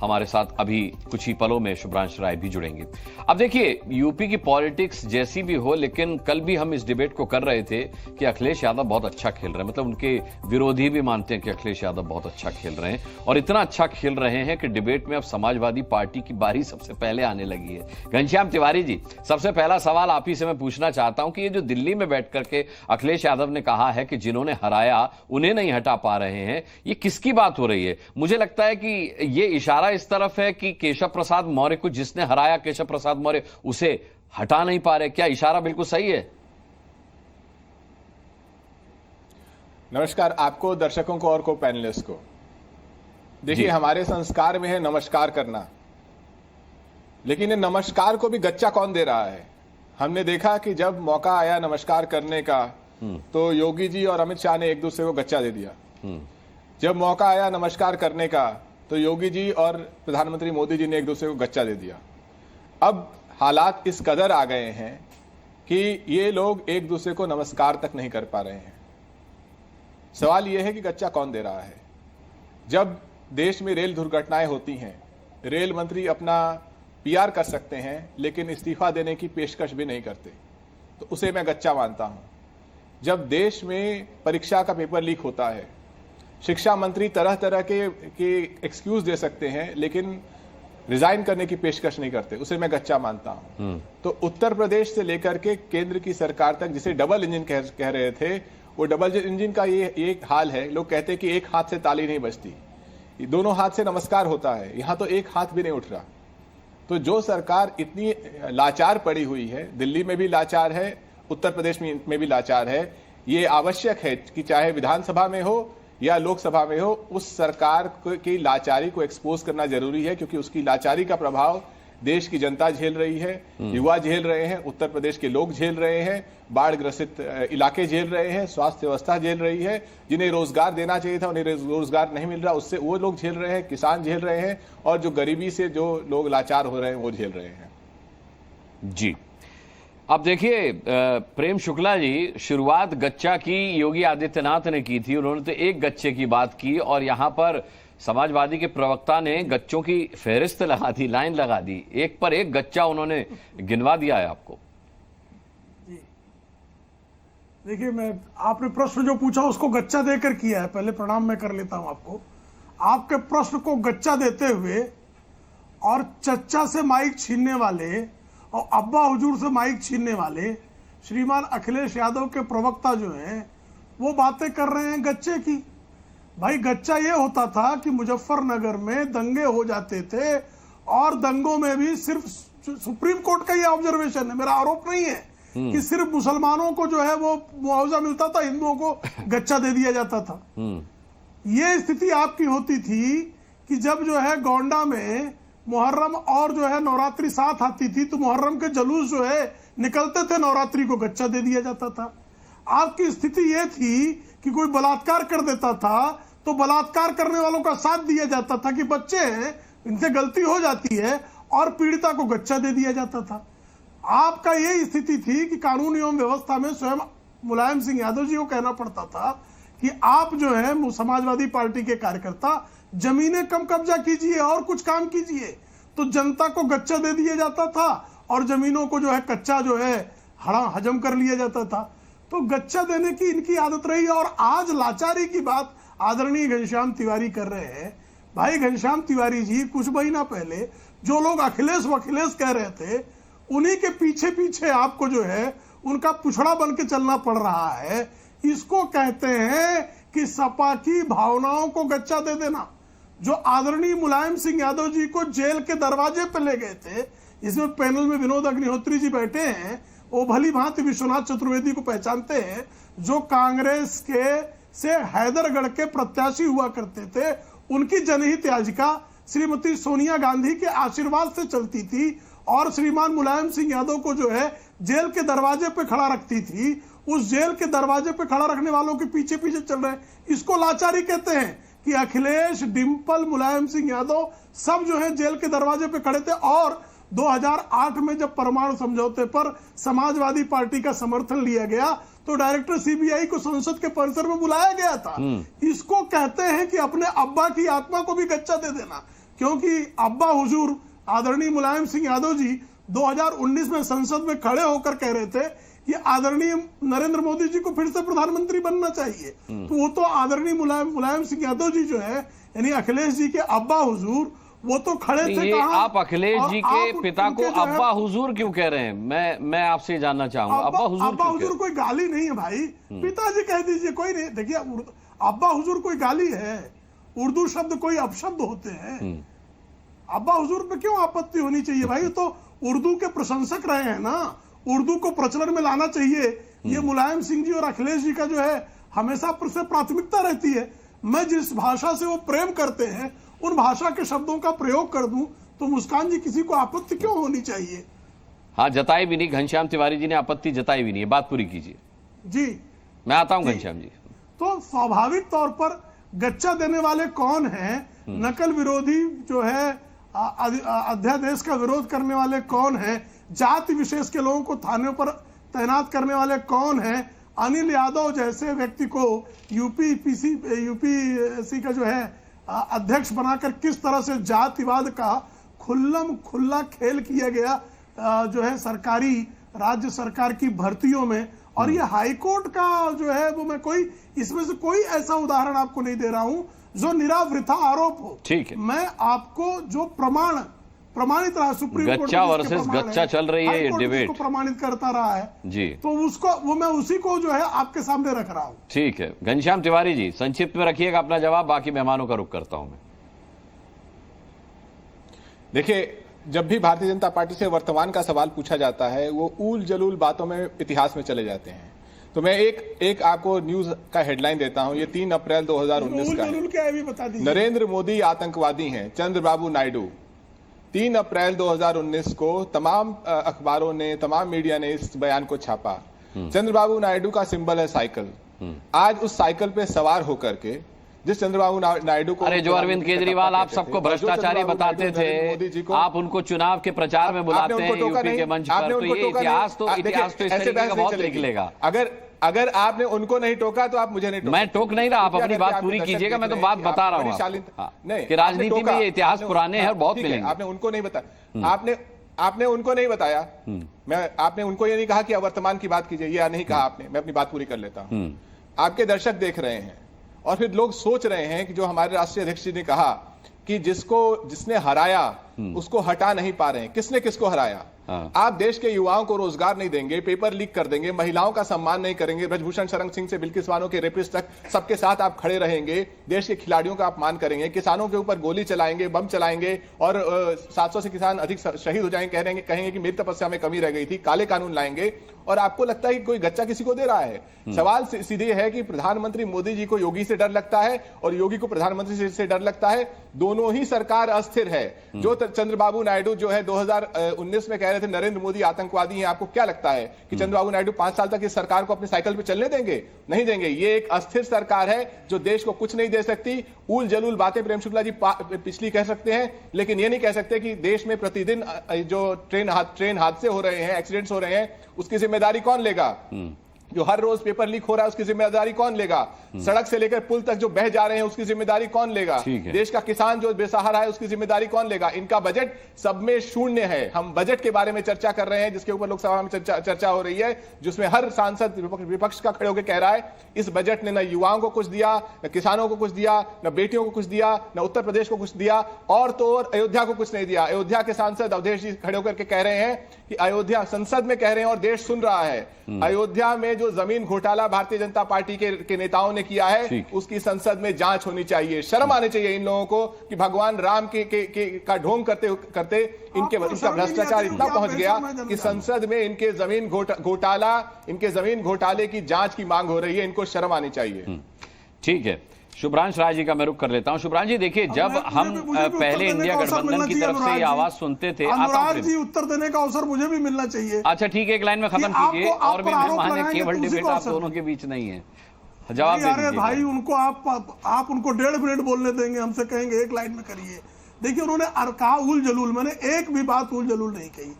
हमारे साथ अभी कुछ ही पलों में शुभ्रांश राय भी जुड़ेंगे। अब देखिए, यूपी की पॉलिटिक्स जैसी भी हो, लेकिन कल भी हम इस डिबेट को कर रहे थे कि अखिलेश यादव बहुत अच्छा खेल रहे हैं। मतलब उनके विरोधी भी मानते हैं कि अखिलेश यादव बहुत अच्छा खेल रहे हैं, और इतना अच्छा खेल रहे हैं कि डिबेट में अब समाजवादी पार्टी की बारी सबसे पहले आने लगी है। घनश्याम तिवारी जी, सबसे पहला सवाल आप ही से मैं पूछना चाहता हूं कि ये जो दिल्ली में बैठ करके अखिलेश यादव ने कहा है कि जिन्होंने हराया उन्हें नहीं हटा पा रहे हैं, ये किसकी बात हो रही है? मुझे लगता है कि ये इशारा इस तरफ है कि केशव प्रसाद मौर्य को जिसने हराया, केशव प्रसाद मौर्य, उसे हटा नहीं पा रहे। क्या इशारा बिल्कुल सही है? नमस्कार आपको, दर्शकों को और को पैनलिस्ट को। देखिए, हमारे संस्कार में है नमस्कार करना, लेकिन ये नमस्कार को भी गच्चा कौन दे रहा है? हमने देखा कि जब मौका आया नमस्कार करने का तो योगी जी और अमित शाह ने एक दूसरे को गच्चा दे दिया। जब मौका आया नमस्कार करने का तो योगी जी और प्रधानमंत्री मोदी जी ने एक दूसरे को गच्चा दे दिया। अब हालात इस कदर आ गए हैं कि ये लोग एक दूसरे को नमस्कार तक नहीं कर पा रहे हैं। सवाल यह है कि गच्चा कौन दे रहा है? जब देश में रेल दुर्घटनाएं होती हैं, रेल मंत्री अपना पीआर कर सकते हैं लेकिन इस्तीफा देने की पेशकश भी नहीं करते, तो उसे मैं गच्चा मानता हूं। जब देश में परीक्षा का पेपर लीक होता है, शिक्षा मंत्री तरह तरह के एक्सक्यूज दे सकते हैं लेकिन रिजाइन करने की पेशकश नहीं करते, उसे मैं गच्चा मानता हूं। तो उत्तर प्रदेश से लेकर के केंद्र की सरकार तक जिसे डबल इंजन कह रहे थे, वो डबल इंजन का ये एक हाल है। लोग कहते हैं कि एक हाथ से ताली नहीं बजती, दोनों हाथ से नमस्कार होता है, यहां तो एक हाथ भी नहीं उठ रहा। तो जो सरकार इतनी लाचार पड़ी हुई है, दिल्ली में भी लाचार है, उत्तर प्रदेश में भी लाचार है, ये आवश्यक है कि चाहे विधानसभा में हो या लोकसभा में हो, उस सरकार की लाचारी को एक्सपोज करना जरूरी है, क्योंकि उसकी लाचारी का प्रभाव देश की जनता झेल रही है, युवा झेल रहे हैं, उत्तर प्रदेश के लोग झेल रहे हैं, बाढ़ ग्रसित इलाके झेल रहे हैं, स्वास्थ्य व्यवस्था झेल रही है, जिन्हें रोजगार देना चाहिए था उन्हें रोजगार नहीं मिल रहा, उससे वो लोग झेल रहे हैं, किसान झेल रहे हैं, और जो गरीबी से जो लोग लाचार हो रहे हैं वो झेल रहे हैं। जी, अब देखिए, प्रेम शुक्ला जी, शुरुआत गच्चा की योगी आदित्यनाथ ने की थी। उन्होंने तो एक गच्चे की बात की, और यहां पर समाजवादी के प्रवक्ता ने गच्चों की फेहरिस्त लगा दी, लाइन लगा दी, एक पर एक गच्चा उन्होंने गिनवा दिया है आपको। जी देखिए, आपने प्रश्न जो पूछा उसको गच्चा देकर किया है। पहले प्रणाम मैं कर लेता हूं आपको। आपके प्रश्न को गच्चा देते हुए और चच्चा से माइक छीनने वाले और अब्बा हुजूर से माइक छीनने वाले श्रीमान अखिलेश यादव के प्रवक्ता जो हैं वो बातें कर रहे हैं गच्चे की। भाई, गच्चा ये होता था कि मुजफ्फरनगर में दंगे हो जाते थे, और दंगों में भी सिर्फ सुप्रीम कोर्ट का ये ऑब्जर्वेशन है, मेरा आरोप नहीं है, कि सिर्फ मुसलमानों को जो है वो मुआवजा मिलता था, हिंदुओं को गच्चा दे दिया जाता था। ये स्थिति आपकी होती थी कि जब जो है गोंडा में मुहर्रम और जो है नवरात्रि साथ आती थी, तो मुहर्रम के जुलूस जो है निकलते थे, नवरात्रि को गच्चा दे दिया जाता था। आपकी स्थिति यह थी कि कोई बलात्कार कर देता था तो बलात्कार करने वालों का साथ दिया जाता था कि बच्चे हैं, इनसे गलती हो जाती है, और पीड़िता को गच्चा दे दिया जाता था। आपका यही स्थिति थी कि कानून एवं व्यवस्था में स्वयं मुलायम सिंह यादव जी को कहना पड़ता था कि आप जो है समाजवादी पार्टी के कार्यकर्ता जमीनें कम कब्जा कीजिए और कुछ काम कीजिए, तो जनता को गच्चा दे दिया जाता था और जमीनों को जो है कच्चा जो है हजम कर लिया जाता था। तो गच्चा देने की इनकी आदत रही, और आज लाचारी की बात आदरणीय घनश्याम तिवारी कर रहे हैं। भाई घनश्याम तिवारी जी, कुछ महीना पहले जो लोग अखिलेश वखिलेश कह रहे थे, उन्हीं के पीछे पीछे आपको जो है उनका पुछड़ा बन के चलना पड़ रहा है। इसको कहते हैं कि सपा की भावनाओं को गच्चा दे देना। जो आदरणीय मुलायम सिंह यादव जी को जेल के दरवाजे पे ले गए थे, इसमें पैनल में विनोद अग्निहोत्री जी बैठे हैं, वो भली भांति विश्वनाथ चतुर्वेदी को पहचानते हैं, जो कांग्रेस के से हैदरगढ़ के प्रत्याशी हुआ करते थे। उनकी जनहित याचिका श्रीमती सोनिया गांधी के आशीर्वाद से चलती थी, और श्रीमान मुलायम सिंह यादव को जो है जेल के दरवाजे पे खड़ा रखती थी। उस जेल के दरवाजे पे खड़ा रखने वालों के पीछे पीछे चल रहे हैं, इसको लाचारी कहते हैं कि अखिलेश, डिंपल, मुलायम सिंह यादव सब जो है जेल के दरवाजे पे खड़े थे। और 2008 में जब परमाणु समझौते पर समाजवादी पार्टी का समर्थन लिया गया तो डायरेक्टर सीबीआई को संसद के परिसर में बुलाया गया था। इसको कहते हैं कि अपने अब्बा की आत्मा को भी गच्चा दे देना, क्योंकि अब्बा हुजूर आदरणीय मुलायम सिंह यादव जी 2019 में संसद में खड़े होकर कह रहे थे कि आदरणीय नरेंद्र मोदी जी को फिर से प्रधानमंत्री बनना चाहिए। तो वो तो आदरणीय मुलायम सिंह यादव जी जो है, यानी अखिलेश जी के अब्बा हुजूर, वो तो खड़े थे। ये आप अखिलेश जी के पिता को अब्बा हुजूर क्यों कह रहे हैं? मैं आपसे जानना चाहूंगा, अब्बा हुजूर कोई गाली नहीं है भाई, पिताजी कह दीजिए, कोई नहीं। देखिए अब्बा हुजूर कोई गाली है? उर्दू शब्द कोई अपशब्द होते हैं? अब्बा हुजूर पे क्यों आपत्ति होनी चाहिए भाई? तो उर्दू के प्रशंसक रहे हैं ना, उर्दू को प्रचलन में लाना चाहिए। ये मुलायम सिंह जी और अखिलेश जी का जो है हमेशा से प्राथमिकता रहती है। मैं जिस भाषा से वो प्रेम करते हैं उन भाषा के शब्दों का प्रयोग कर दूं तो मुस्कान जी किसी को आपत्ति क्यों होनी चाहिए? हाँ, जताई भी नहीं, घनश्याम तिवारी जी ने आपत्ति जताई भी नहीं है। बात पूरी कीजिए जी। मैं आता हूं घनश्याम जी। तो स्वाभाविक तौर पर गच्चा देने वाले कौन हैं? नकल विरोधी जो है अध्यादेश का विरोध करने वाले कौन हैं? जाति विशेष के लोगों को थाने पर तैनात करने वाले कौन हैं? अनिल यादव जैसे व्यक्ति को यूपीएससी का जो है अध्यक्ष बनाकर किस तरह से जातिवाद का खुला खेल किया गया जो है सरकारी राज्य सरकार की भर्तियों में। और ये हाईकोर्ट का जो है वो मैं कोई इसमें से कोई ऐसा उदाहरण आपको नहीं दे रहा हूं जो निरावृथा आरोप हो। ठीक है, मैं आपको जो प्रमाणित रहा सुप्रीम कोर्ट गच्चा वर्सेस गच्चा चल रही है ये डिबेट, प्रमाणित करता रहा है जी, तो उसको वो मैं उसी को जो है आपके सामने रख रहा हूं। ठीक है, घनश्याम तिवारी जी संक्षिप्त में रखिएगा अपना जवाब, बाकी मेहमानों का रुख करता हूं मैं। देखिए, जब भी भारतीय जनता पार्टी से वर्तमान का सवाल पूछा जाता है वो ऊल जलूल बातों में इतिहास में चले जाते हैं। तो मैं एक आपको न्यूज का हेडलाइन देता हूं, ये 3 अप्रैल 2019 का है। क्या है भी बता दीजिए। नरेंद्र मोदी आतंकवादी हैं, चंद्रबाबू नायडू। 3 अप्रैल 2019 को तमाम अखबारों ने, तमाम मीडिया ने इस बयान को छापा। चंद्रबाबू नायडू का सिंबल है साइकिल। आज उस साइकिल पे सवार होकर के जिस चंद्रबाबू नायडू को, अरे जो अरविंद केजरीवाल आप सबको भ्रष्टाचारी बताते थे, आप उनको चुनाव के प्रचार में बुलाते हैं यूपी के मंच पर, तो ये इतिहास तो इस तरीके का बहुत निकलेगा। अगर आपने उनको नहीं टोका तो आप मुझे नहीं टोका। मैं टोक नहीं रहा, आप अपनी बात पूरी कीजिएगा, मैं तो बात बता रहा हूँ कि राजनीति में ये इतिहास पुराने हैं और बहुत मिलेंगे। आपने उनको नहीं बताया, आपने उनको नहीं बताया। आपने उनको ये नहीं कहा कि वर्तमान की बात कीजिए, ये नहीं कहा आपने। मैं अपनी बात पूरी कर लेता हूं। आपके दर्शक देख रहे हैं और फिर लोग सोच रहे हैं कि जो हमारे राष्ट्रीय अध्यक्ष जी ने कहा कि जिसने हराया उसको हटा नहीं पा रहे हैं। किसने किसको हराया? आप देश के युवाओं को रोजगार नहीं देंगे, पेपर लीक कर देंगे, महिलाओं का सम्मान नहीं करेंगे, ब्रजभूषण शरण सिंह से बिल्किस बानो के रेपिस्ट तक सबके साथ आप खड़े रहेंगे, देश के खिलाड़ियों का अपमान करेंगे, किसानों के ऊपर गोली चलाएंगे, बम चलाएंगे और 700 से किसान अधिक शहीद हो जाएंगे, कहेंगे कि मेरी तपस्या में कमी रह गई थी, काले कानून लाएंगे। और आपको लगता है कि कोई गच्चा किसी को दे रहा है? सवाल सीधे है कि प्रधानमंत्री मोदी जी को योगी से डर लगता है और योगी को प्रधानमंत्री से डर लगता है। दोनों ही सरकार अस्थिर है। जो चंद्रबाबू नायडू जो है 2019 में कह रहे थे नरेंद्र मोदी आतंकवादी हैं, आपको क्या लगता है कि चंद्रबाबू नायडू 5 साल तक इस सरकार को अपने साइकिल पे चलने देंगे? नहीं देंगे। ये एक अस्थिर सरकार है जो देश को कुछ नहीं दे सकती। ऊल जलूल बातें प्रेम शुक्ला जी पिछली कह सकते हैं, लेकिन ये नहीं कह सकते कि देश में प्रतिदिन जो ट्रेन हादसे हो रहे हैं, एक्सीडेंट्स हो रहे हैं, उसकी जिम्मेदारी कौन लेगा? जो हर रोज पेपर लीक हो रहा है उसकी जिम्मेदारी कौन लेगा? सड़क से लेकर पुल तक जो बह जा रहे हैं उसकी जिम्मेदारी कौन लेगा? देश का किसान जो बेसहारा है उसकी जिम्मेदारी कौन लेगा? इनका बजट सब में शून्य है। हम बजट के बारे में चर्चा कर रहे हैं जिसके ऊपर लोकसभा में चर्चा हो रही है, जिसमें हर सांसद विपक्ष का खड़े होकर कह रहा है इस बजट ने न युवाओं को कुछ दिया, न किसानों को कुछ दिया, न बेटियों को कुछ दिया, न उत्तर प्रदेश को कुछ दिया, और तो और अयोध्या को कुछ नहीं दिया। अयोध्या के सांसद अवधेश जी खड़े होकर के कह रहे हैं कि अयोध्या, संसद में कह रहे हैं और देश सुन रहा है, अयोध्या में जो जमीन घोटाला भारतीय जनता पार्टी के नेताओं ने किया है उसकी संसद में जांच होनी चाहिए। शर्म आनी चाहिए इन लोगों को कि भगवान राम का ढोंग करते इनका भ्रष्टाचार इतना पहुंच गया कि संसद में इनके जमीन घोटाले की जांच की मांग हो रही है। इनको शर्म आनी चाहिए। ठीक है, शुभ्रांश राय जी का मैं रुख कर लेता हूं। शुभ्रांश जी देखिए, जब हम पहले इंडिया गठबंधन की तरफ से ये आवाज सुनते थे, अनुराग जी उत्तर देने का अवसर मुझे भी मिलना चाहिए। अच्छा ठीक है, एक लाइन में खत्म कीजिए। और भी मेहमान है, केवल डिबेट आप दोनों के बीच नहीं है। जवाब दे दीजिए भाई। उनको आप उनको 1.5 मिनट बोलने देंगे, हमसे कहेंगे 1 लाइन में करिए। देखिए उन्होंने कहा उल जलूल, मैंने एक भी बात उल जलूल नहीं कही।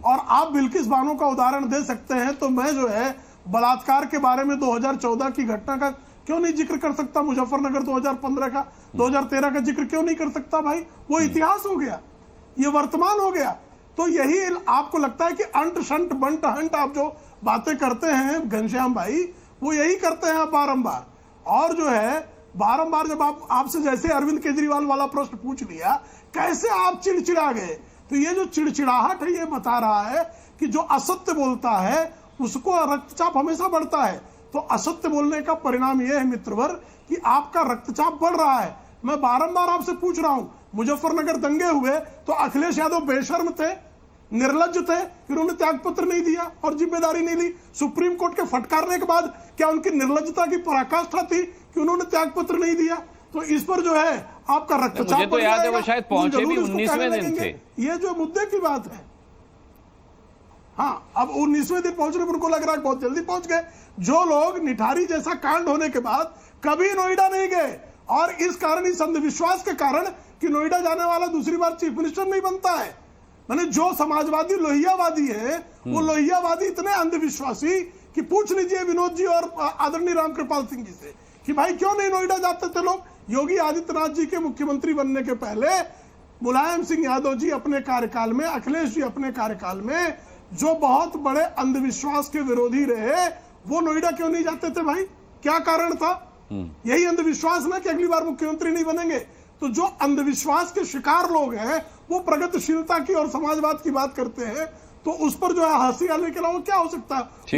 और आप बिल्किस बानो का उदाहरण दे सकते हैं तो मैं जो है बलात्कार के बारे में 2014 की घटना का क्यों नहीं जिक्र कर सकता मुजफ्फरनगर 2015 का, 2013 का जिक्र क्यों नहीं कर सकता भाई? वो इतिहास हो गया, ये वर्तमान हो गया। तो यही आपको लगता है कि अंट शंट बंट हंट आप जो बातें करते हैं घनश्याम भाई, वो यही करते हैं आप बारंबार। और जो है बारंबार जब आपसे जैसे अरविंद केजरीवाल वाला प्रश्न पूछ लिया, कैसे आप चिड़चिड़ा गए, तो ये जो चिड़चिड़ाहट है ये बता रहा है कि जो असत्य बोलता है उसको रक्तचाप हमेशा बढ़ता है। तो असत्य बोलने का परिणाम यह है मित्रवर कि आपका रक्तचाप बढ़ रहा है। मैं बारंबार आपसे पूछ रहा हूं, मुजफ्फरनगर दंगे हुए तो अखिलेश यादव बेशर्म थे, निर्लज्ज थे, फिर उन्होंने त्यागपत्र नहीं दिया और जिम्मेदारी नहीं ली। सुप्रीम कोर्ट के फटकारने के बाद क्या उनकी निर्लज्जता की पराकाष्ठा थी कि उन्होंने त्यागपत्र नहीं दिया? तो इस पर जो है आपका रक्तचाप मुझे तो याद है वो शायद पहुंचे भी 19वें दिन थे। ये जो मुद्दे की बात है, हाँ, अब 19वें दिन पहुंचने पर उनको लग रहा है बहुत जल्दी पहुंच गए। जो लोग निठारी जैसा कांड होने के बाद कभी नोएडा नहीं गए और इस कारण, इस अंधविश्वास के कारण कि नोएडा जाने वाला दूसरी बार चीफ मिनिस्टर नहीं बनता है, मैंने जो समाजवादी लोहियावादी है वो लोहियावादी इतने अंधविश्वासी कि पूछ लीजिए विनोद जी और आदरणीय रामकृपाल सिंह जी से कि भाई क्यों नहीं नोएडा जाते थे लोग। योगी आदित्यनाथ जी के मुख्यमंत्री बनने के पहले मुलायम सिंह यादव जी अपने कार्यकाल में, अखिलेश जी अपने कार्यकाल में जो बहुत बड़े अंधविश्वास के विरोधी रहे, वो नोएडा क्यों नहीं जाते थे भाई? क्या कारण था? यही अंधविश्वास ना कि अगली बार मुख्यमंत्री नहीं बनेंगे। तो जो अंधविश्वास के शिकार लोग हैं वो प्रगतिशीलता की और समाजवाद की बात करते हैं, तो उस पर जो है हंसी आने के अलावा क्या हो सकता है?